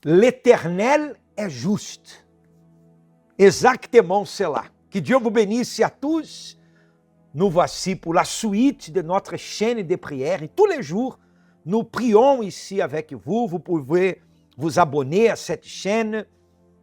L'Éternel est juste. Exactement cela. Que Dieu vous bénisse à tous. Nous voici pour la suite de notre chaîne de prière. Et tous les jours, nous prions ici avec vous. Vous pouvez vous abonner à cette chaîne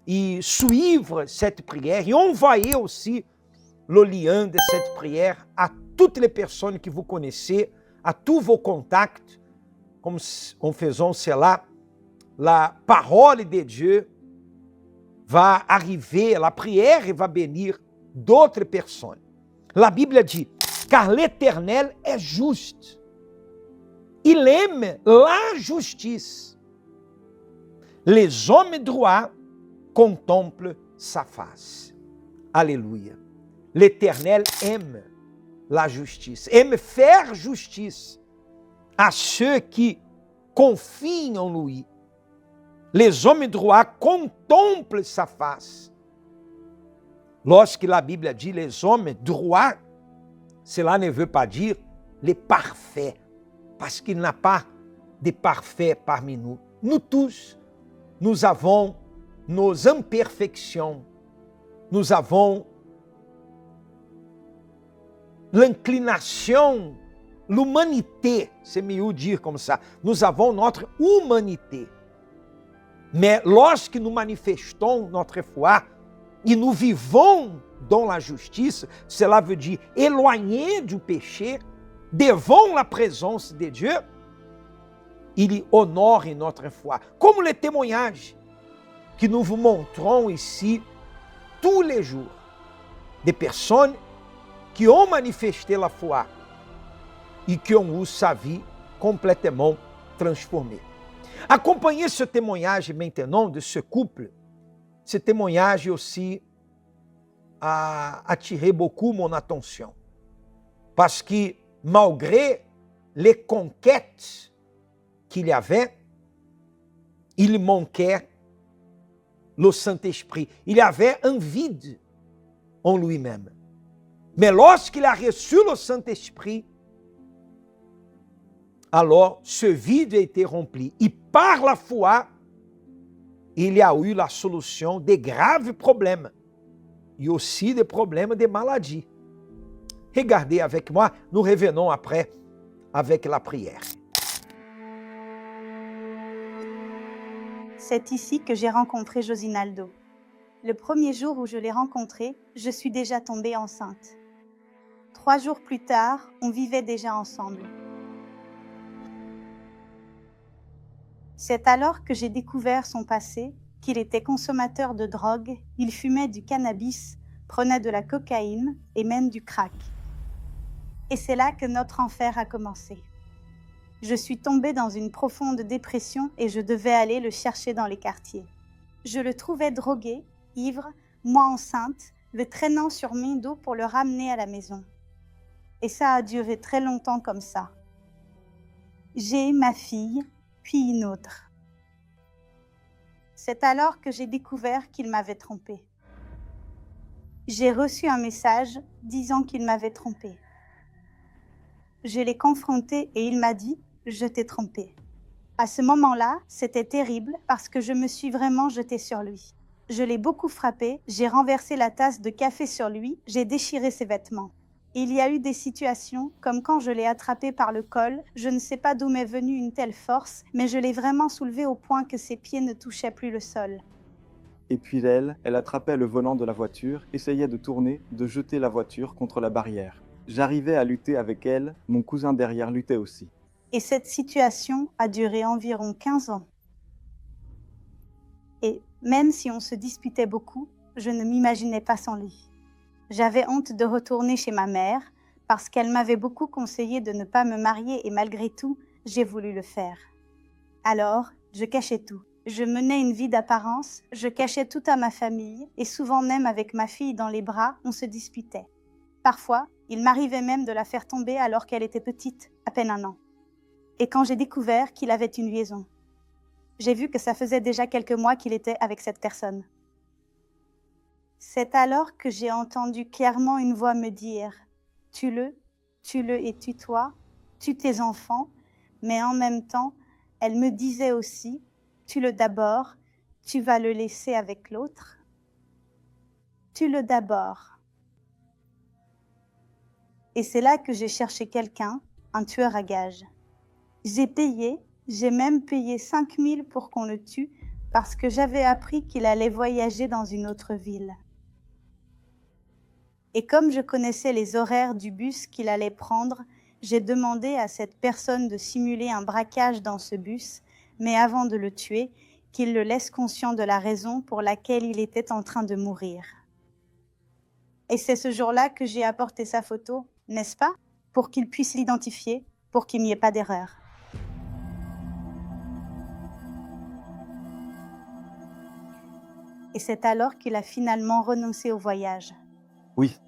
et suivre cette prière. Et envoyer aussi le lien de cette prière à toutes les personnes que vous connaissez, à tous vos contacts. Comme en faisant cela, la parole de Dieu va arriver, la prière va bénir d'autres personnes. La Bible dit, car l'Éternel est juste. Il aime la justice. Les hommes droits contemplent sa face. Alléluia. L'Éternel aime la justice, aime faire justice à ceux qui confient en lui. Les hommes droits contemplent sa face. Lorsque la Bible dit les hommes droits, cela ne veut pas dire les parfaits, parce qu'il n'y a pas de parfaits parmi nous. Nous tous, nous avons nos imperfections, nous avons l'inclination, l'humanité, c'est mieux dire comme ça. Nous avons notre humanité. Mais lorsque nous manifestons notre foi et nous vivons dans la justice, cela veut dire éloigner du péché, devant la présence de Dieu, il honore notre foi. Comme les témoignages que nous vous montrons ici tous les jours, des personnes qui ont manifesté la foi et qui ont eu sa vie complètement transformée. Accompagnez ce témoignage maintenant de ce couple. Ce témoignage aussi a attiré beaucoup mon attention. Parce que malgré les conquêtes qu'il y avait, il manquait le Saint-Esprit. Il y avait un vide en lui-même. Mais lorsqu'il a reçu le Saint-Esprit, alors ce vide a été rempli. Et par la foi, il y a eu la solution de graves problèmes. Et aussi des problèmes de maladie. Regardez avec moi, nous revenons après avec la prière. C'est ici que j'ai rencontré Josinaldo. Le premier jour où je l'ai rencontré, je suis déjà tombée enceinte. 3 jours plus tard, on vivait déjà ensemble. C'est alors que j'ai découvert son passé, qu'il était consommateur de drogue, il fumait du cannabis, prenait de la cocaïne et même du crack. Et c'est là que notre enfer a commencé. Je suis tombée dans une profonde dépression et je devais aller le chercher dans les quartiers. Je le trouvais drogué, ivre, moi enceinte, le traînant sur mon dos pour le ramener à la maison. Et ça a duré très longtemps comme ça. J'ai ma fille, puis une autre. C'est alors que j'ai découvert qu'il m'avait trompée. J'ai reçu un message disant qu'il m'avait trompée. Je l'ai confronté et il m'a dit « Je t'ai trompée ». À ce moment-là, c'était terrible parce que je me suis vraiment jetée sur lui. Je l'ai beaucoup frappé, j'ai renversé la tasse de café sur lui, j'ai déchiré ses vêtements. Il y a eu des situations, comme quand je l'ai attrapé par le col, je ne sais pas d'où m'est venue une telle force, mais je l'ai vraiment soulevé au point que ses pieds ne touchaient plus le sol. Et puis elle attrapait le volant de la voiture, essayait de tourner, de jeter la voiture contre la barrière. J'arrivais à lutter avec elle, mon cousin derrière luttait aussi. Et cette situation a duré environ 15 ans. Et même si on se disputait beaucoup, je ne m'imaginais pas sans lui. J'avais honte de retourner chez ma mère parce qu'elle m'avait beaucoup conseillé de ne pas me marier et malgré tout, j'ai voulu le faire. Alors, je cachais tout. Je menais une vie d'apparence, je cachais tout à ma famille et souvent même avec ma fille dans les bras, on se disputait. Parfois, il m'arrivait même de la faire tomber alors qu'elle était petite, à peine 1 an. Et quand j'ai découvert qu'il avait une liaison, j'ai vu que ça faisait déjà quelques mois qu'il était avec cette personne. C'est alors que j'ai entendu clairement une voix me dire « Tue-le et tue-toi, tue tes enfants », mais en même temps, elle me disait aussi « Tue-le d'abord, Tu vas le laisser avec l'autre? Tue-le d'abord. Et c'est là que j'ai cherché quelqu'un, un tueur à gages. J'ai même payé 5 000 pour qu'on le tue parce que j'avais appris qu'il allait voyager dans une autre ville. Et comme je connaissais les horaires du bus qu'il allait prendre, j'ai demandé à cette personne de simuler un braquage dans ce bus, mais avant de le tuer, qu'il le laisse conscient de la raison pour laquelle il était en train de mourir. Et c'est ce jour-là que j'ai apporté sa photo, n'est-ce pas? Pour qu'il puisse l'identifier, pour qu'il n'y ait pas d'erreur. Et c'est alors qu'il a finalement renoncé au voyage. Oui.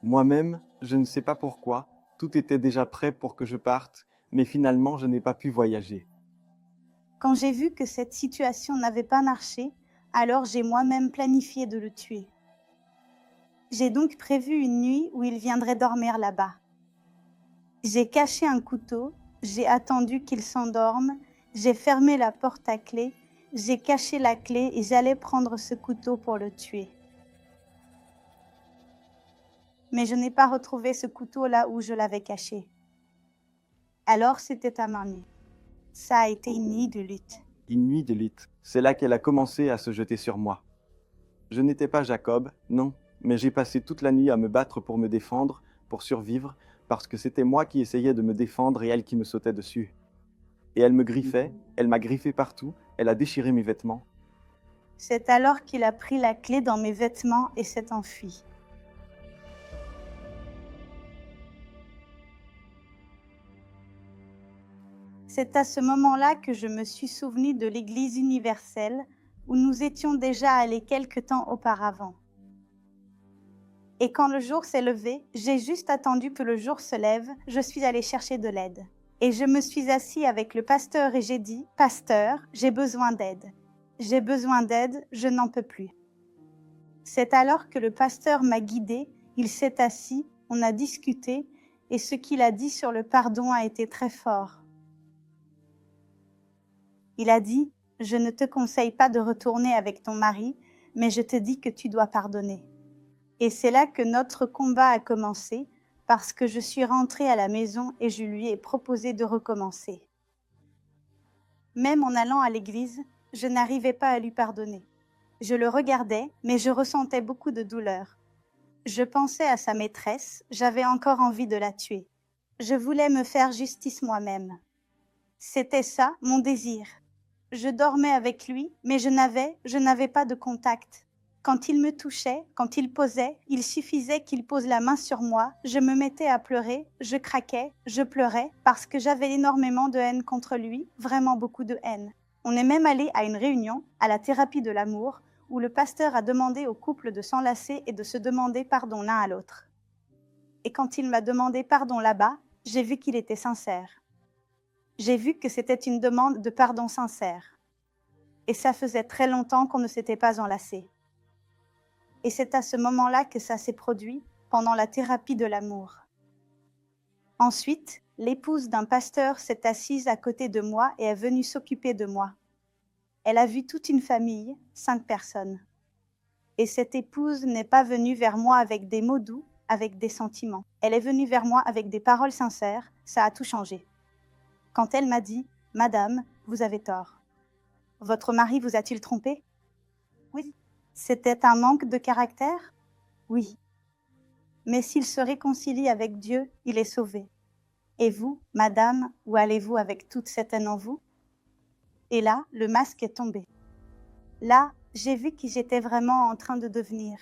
Moi-même, je ne sais pas pourquoi, tout était déjà prêt pour que je parte, mais finalement je n'ai pas pu voyager. Quand j'ai vu que cette situation n'avait pas marché, alors j'ai moi-même planifié de le tuer. J'ai donc prévu une nuit où il viendrait dormir là-bas. J'ai caché un couteau, j'ai attendu qu'il s'endorme, j'ai fermé la porte à clé, j'ai caché la clé et j'allais prendre ce couteau pour le tuer. Mais je n'ai pas retrouvé ce couteau là où je l'avais caché. Alors c'était à main nue. Ça a été une nuit de lutte. Une nuit de lutte. C'est là qu'elle a commencé à se jeter sur moi. Je n'étais pas Jacob, non, mais j'ai passé toute la nuit à me battre pour me défendre, pour survivre, parce que c'était moi qui essayais de me défendre et elle qui me sautait dessus. Et elle me griffait, elle m'a griffé partout, elle a déchiré mes vêtements. C'est alors qu'il a pris la clé dans mes vêtements et s'est enfui. C'est à ce moment-là que je me suis souvenu de l'Église universelle où nous étions déjà allés quelque temps auparavant. Et quand le jour s'est levé, j'ai juste attendu que le jour se lève, je suis allée chercher de l'aide. Et je me suis assis avec le pasteur et j'ai dit, « Pasteur, j'ai besoin d'aide. J'ai besoin d'aide, je n'en peux plus. » C'est alors que le pasteur m'a guidée, il s'est assis, on a discuté, et ce qu'il a dit sur le pardon a été très fort. Il a dit, « Je ne te conseille pas de retourner avec ton mari, mais je te dis que tu dois pardonner. » Et c'est là que notre combat a commencé, parce que je suis rentrée à la maison et je lui ai proposé de recommencer. Même en allant à l'église, je n'arrivais pas à lui pardonner. Je le regardais, mais je ressentais beaucoup de douleur. Je pensais à sa maîtresse, j'avais encore envie de la tuer. Je voulais me faire justice moi-même. C'était ça, mon désir. Je dormais avec lui, mais je n'avais pas de contact. Quand il me touchait, quand il posait, il suffisait qu'il pose la main sur moi, je me mettais à pleurer, je craquais, je pleurais, parce que j'avais énormément de haine contre lui, vraiment beaucoup de haine. On est même allé à une réunion, à la thérapie de l'amour, où le pasteur a demandé au couple de s'enlacer et de se demander pardon l'un à l'autre. Et quand il m'a demandé pardon là-bas, j'ai vu qu'il était sincère. J'ai vu que c'était une demande de pardon sincère. Et ça faisait très longtemps qu'on ne s'était pas enlacés. Et c'est à ce moment-là que ça s'est produit, pendant la thérapie de l'amour. Ensuite, l'épouse d'un pasteur s'est assise à côté de moi et est venue s'occuper de moi. Elle a vu toute une famille, 5 personnes. Et cette épouse n'est pas venue vers moi avec des mots doux, avec des sentiments. Elle est venue vers moi avec des paroles sincères, ça a tout changé. Quand elle m'a dit « Madame, vous avez tort. Votre mari vous a-t-il trompé ?» Oui. C'était un manque de caractère? Oui. Mais s'il se réconcilie avec Dieu, il est sauvé. Et vous, madame, où allez-vous avec toute cette haine en vous? Et là, le masque est tombé. Là, j'ai vu qui j'étais vraiment en train de devenir.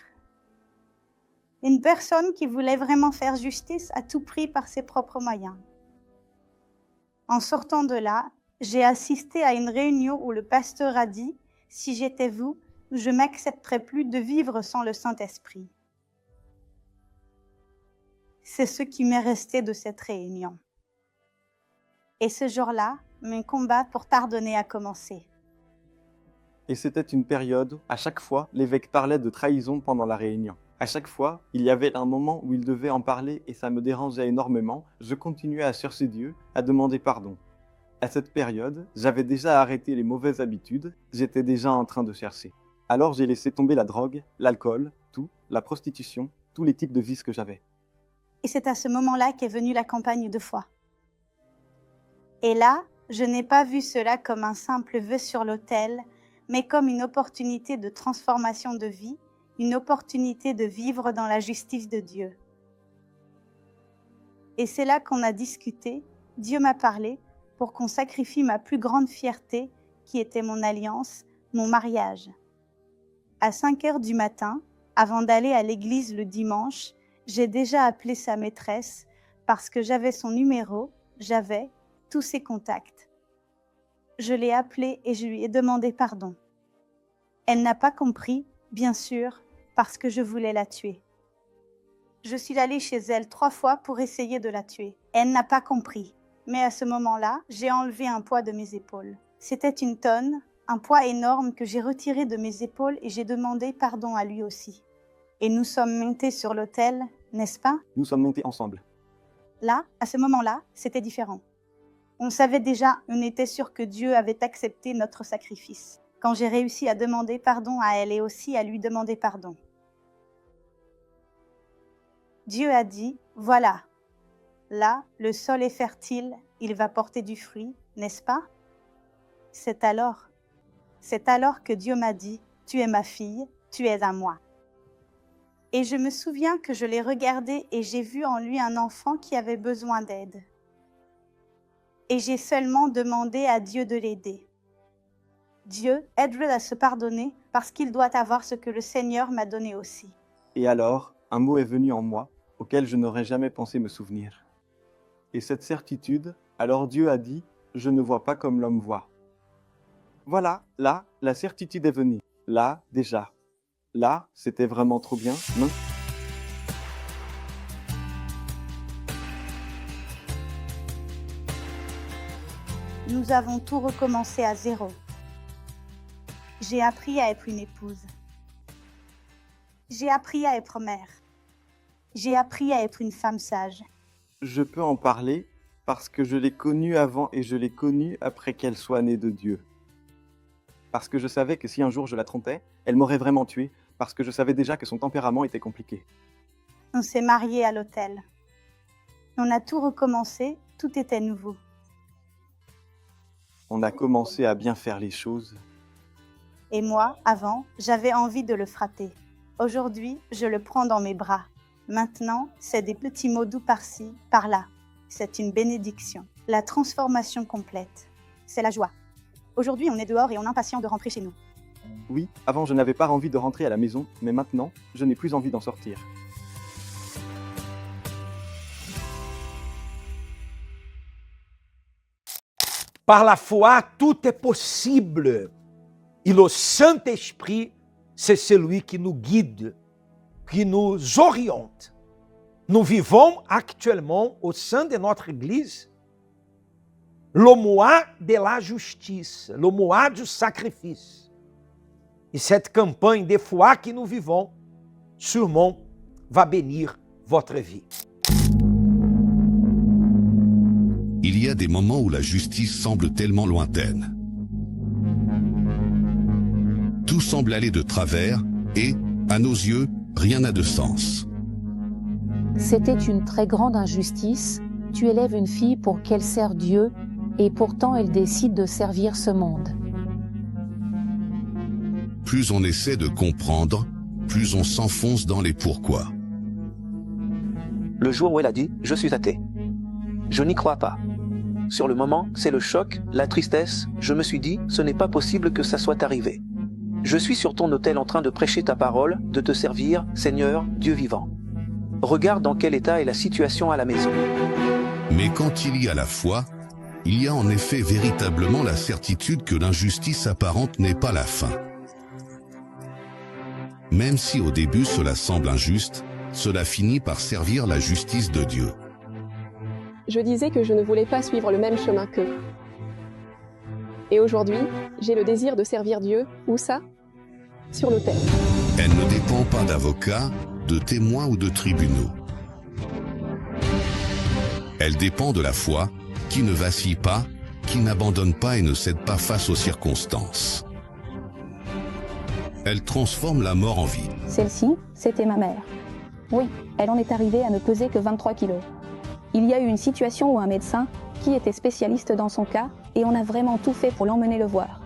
Une personne qui voulait vraiment faire justice à tout prix par ses propres moyens. En sortant de là, j'ai assisté à une réunion où le pasteur a dit « Si j'étais vous, je m'accepterais plus de vivre sans le Saint-Esprit. » C'est ce qui m'est resté de cette réunion. Et ce jour-là, mon combat pour pardonner a commencé. Et c'était une période, à chaque fois, l'évêque parlait de trahison pendant la réunion. À chaque fois, il y avait un moment où il devait en parler et ça me dérangeait énormément. Je continuais à chercher Dieu, à demander pardon. À cette période, j'avais déjà arrêté les mauvaises habitudes, j'étais déjà en train de chercher. Alors j'ai laissé tomber la drogue, l'alcool, tout, la prostitution, tous les types de vices que j'avais. Et c'est à ce moment-là qu'est venue la campagne de foi. Et là, je n'ai pas vu cela comme un simple vœu sur l'autel, mais comme une opportunité de transformation de vie, une opportunité de vivre dans la justice de Dieu. Et c'est là qu'on a discuté, Dieu m'a parlé, pour qu'on sacrifie ma plus grande fierté, qui était mon alliance, mon mariage. À 5 heures du matin, avant d'aller à l'église le dimanche, j'ai déjà appelé sa maîtresse parce que j'avais son numéro, j'avais tous ses contacts. Je l'ai appelée et je lui ai demandé pardon. Elle n'a pas compris, bien sûr, parce que je voulais la tuer. Je suis allée chez elle 3 fois pour essayer de la tuer. Elle n'a pas compris. Mais à ce moment-là, j'ai enlevé un poids de mes épaules. C'était une tonne, un poids énorme que j'ai retiré de mes épaules et j'ai demandé pardon à lui aussi. Et nous sommes montés sur l'autel, n'est-ce pas? Nous sommes montés ensemble. Là, à ce moment-là, c'était différent. On savait déjà, on était sûr que Dieu avait accepté notre sacrifice. Quand j'ai réussi à demander pardon à elle et aussi à lui demander pardon. Dieu a dit, voilà, là, le sol est fertile, il va porter du fruit, n'est-ce pas? C'est alors que Dieu m'a dit, tu es ma fille, tu es à moi. Et je me souviens que je l'ai regardé et j'ai vu en lui un enfant qui avait besoin d'aide. Et j'ai seulement demandé à Dieu de l'aider. Dieu, aide-le à se pardonner parce qu'il doit avoir ce que le Seigneur m'a donné aussi. Et alors, un mot est venu en moi, auquel je n'aurais jamais pensé me souvenir. Et cette certitude, alors Dieu a dit, je ne vois pas comme l'homme voit. Voilà, là, la certitude est venue. Là, déjà. Là, c'était vraiment trop bien, non? Nous avons tout recommencé à zéro. J'ai appris à être une épouse. J'ai appris à être mère. J'ai appris à être une femme sage. Je peux en parler parce que je l'ai connue avant et je l'ai connue après qu'elle soit née de Dieu. Parce que je savais que si un jour je la trompais, elle m'aurait vraiment tué, parce que je savais déjà que son tempérament était compliqué. On s'est mariés à l'hôtel. On a tout recommencé, tout était nouveau. On a commencé à bien faire les choses. Et moi, avant, j'avais envie de le frapper. Aujourd'hui, je le prends dans mes bras. Maintenant, c'est des petits mots doux par-ci, par-là. C'est une bénédiction. La transformation complète. C'est la joie. Aujourd'hui, on est dehors et on est impatient de rentrer chez nous. Oui, avant je n'avais pas envie de rentrer à la maison, mais maintenant, je n'ai plus envie d'en sortir. Par la foi, tout est possible. Et le Saint-Esprit, c'est celui qui nous guide, qui nous oriente. Nous vivons actuellement au sein de notre Église le mois de la justice, le mois du sacrifice. Et cette campagne de foi que nous vivons, sûrement, va bénir votre vie. Il y a des moments où la justice semble tellement lointaine. Tout semble aller de travers et, à nos yeux, rien n'a de sens. C'était une très grande injustice. Tu élèves une fille pour qu'elle serve Dieu, et pourtant elle décide de servir ce monde. Plus on essaie de comprendre, plus on s'enfonce dans les pourquoi. Le jour où elle a dit « Je suis athée », je n'y crois pas. Sur le moment, c'est le choc, la tristesse. Je me suis dit « Ce n'est pas possible que ça soit arrivé. Je suis sur ton autel en train de prêcher ta parole, de te servir, Seigneur, Dieu vivant. Regarde dans quel état est la situation à la maison. » Mais quand il y a la foi, il y a en effet véritablement la certitude que l'injustice apparente n'est pas la fin. Même si au début cela semble injuste, cela finit par servir la justice de Dieu. Je disais que je ne voulais pas suivre le même chemin qu'eux. Et aujourd'hui, j'ai le désir de servir Dieu. Où ça? Sur l'autel. Elle ne dépend pas d'avocats, de témoins ou de tribunaux. Elle dépend de la foi, qui ne vacille pas, qui n'abandonne pas et ne cède pas face aux circonstances. Elle transforme la mort en vie. Celle-ci, c'était ma mère. Oui, elle en est arrivée à ne peser que 23 kilos. Il y a eu une situation où un médecin, qui était spécialiste dans son cas, et on a vraiment tout fait pour l'emmener le voir.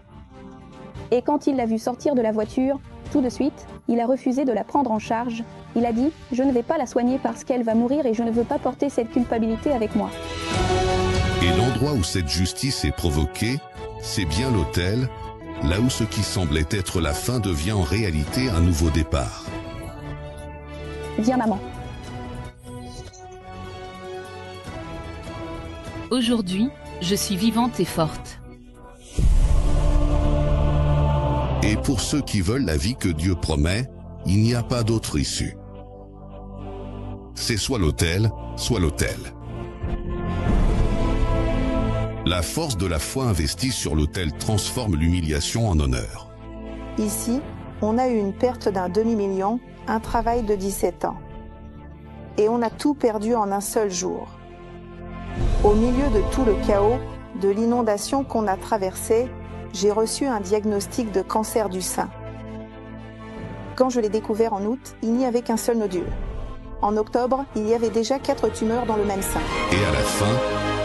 Et quand il l'a vue sortir de la voiture, tout de suite, il a refusé de la prendre en charge. Il a dit « Je ne vais pas la soigner parce qu'elle va mourir et je ne veux pas porter cette culpabilité avec moi. » Et l'endroit où cette justice est provoquée, c'est bien l'autel, là où ce qui semblait être la fin devient en réalité un nouveau départ. Viens maman. Aujourd'hui, je suis vivante et forte. Et pour ceux qui veulent la vie que Dieu promet, il n'y a pas d'autre issue. C'est soit l'autel, soit l'autel. La force de la foi investie sur l'autel transforme l'humiliation en honneur. Ici, on a eu une perte d'un demi-million, un travail de 17 ans. Et on a tout perdu en un seul jour. Au milieu de tout le chaos, de l'inondation qu'on a traversée, j'ai reçu un diagnostic de cancer du sein. Quand je l'ai découvert en août, il n'y avait qu'un seul nodule. En octobre, il y avait déjà 4 tumeurs dans le même sein. Et à la fin,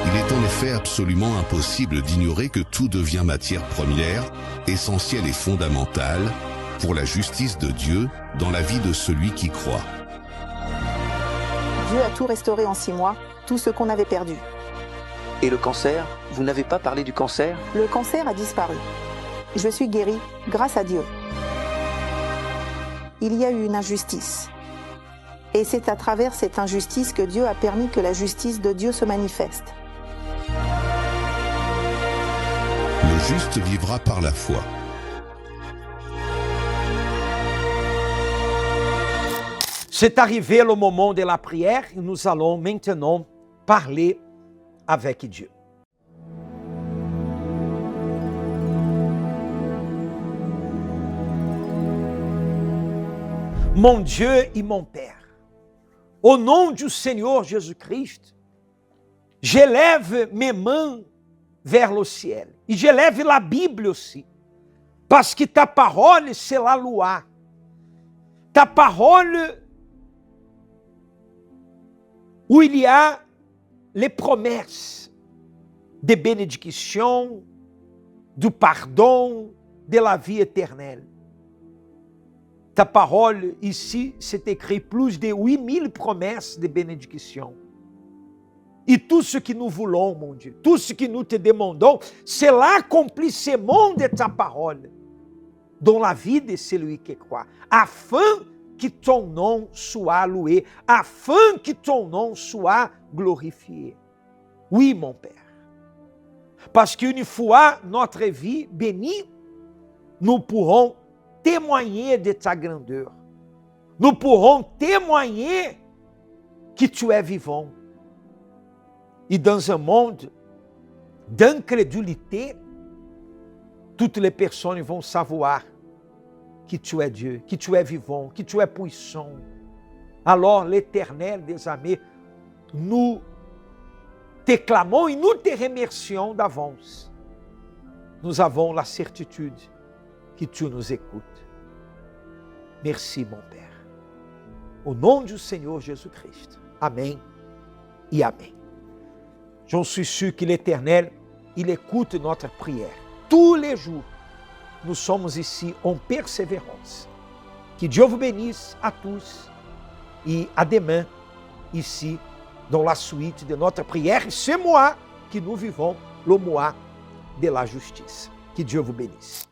il est en effet absolument impossible d'ignorer que tout devient matière première, essentielle et fondamentale, pour la justice de Dieu dans la vie de celui qui croit. Dieu a tout restauré en 6 mois, tout ce qu'on avait perdu. Et le cancer? Vous n'avez pas parlé du cancer? Le cancer a disparu. Je suis guérie grâce à Dieu. Il y a eu une injustice. Et c'est à travers cette injustice que Dieu a permis que la justice de Dieu se manifeste. Le juste vivra par la foi. C'est arrivé le moment de la prière et nous allons maintenant parler avec Dieu. Mon Dieu et mon Père, au nom du Seigneur Jésus-Christ, j'élève mes mains vers le ciel. Et j'élève la Bible aussi. Parce que ta parole, c'est la loi. Ta parole, où il y a les promesses de bénédiction, du pardon, de la vie éternelle. Ta parole, ici, c'est écrit plus de 8000 promesses de bénédiction. Et tout ce que nous voulons, mon Dieu, tout ce que nous te demandons, c'est l'accomplissement de ta parole dans la vie de celui qui croit, afin que ton nom soit loué, afin que ton nom soit glorifié. Oui, mon Père. Parce qu'une fois notre vie bénie, nous pourrons témoigner de ta grandeur. Nous pourrons témoigner que tu es vivant. Et dans un monde d'incrédulité, toutes les personnes vont savoir que tu es Dieu, que tu es vivant, que tu es puissant. Alors l'Éternel des armées, nous te clamons et nous te remercions d'avance. Nous avons la certitude que tu nous écoutes. Merci, mon Père. Au nom du Seigneur Jésus-Christ. Amen et Amen. J'en suis sûr que l'Éternel, il écoute notre prière. Tous les jours, nous sommes ici en persévérance. Que Dieu vous bénisse à tous et à demain, ici, dans la suite de notre prière. Ce mois que nous vivons, le mois de la justice. Que Dieu vous bénisse.